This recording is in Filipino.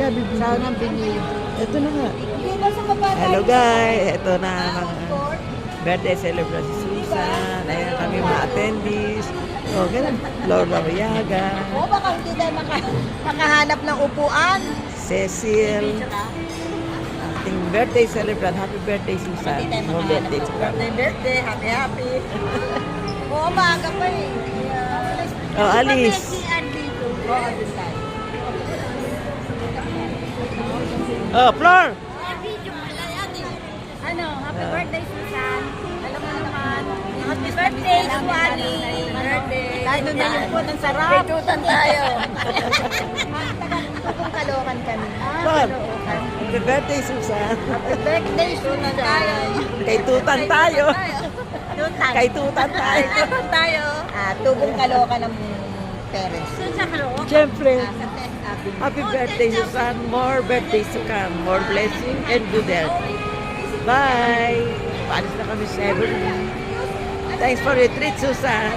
ka, bibili. Sana binili. Ito na nga. Hindi ba sa baba Hello tayo? guys, ito na mga Outdoor? birthday celebration si Susan. Ayan kami mga attendees. O, ganun. Lola Riaga, Oo, baka hindi tayo makahanap ng upuan. Cecil, ating birthday celebrant. Happy birthday, Susan. Hindi tayo More makahanap birthday ng to upuan. come. Birthday, happy, happy. Oo, maaga pa eh. Oh, Alice. Oo, alis tayo. Oh, Flor. Ano, happy birthday, Susan. Alam mo naman, happy birthday, Suwani. Birthday. Tayo doon na yung food, ang sarap. Pitutan tayo. Kung kalokan kami. Flor. Happy birthday, Susan. Birthday, sunan tayo. Kay Tutan tayo. Tutan. Kay Tutan tayo. Pitutan tayo. Tubong kaloka ng parents. Sun sa kalo. Siyempre. Sa test, Happy birthday, Susan. More birthdays to come. More blessing and good health. Bye. Paalis na kami 7. Thanks for your treat, Susan.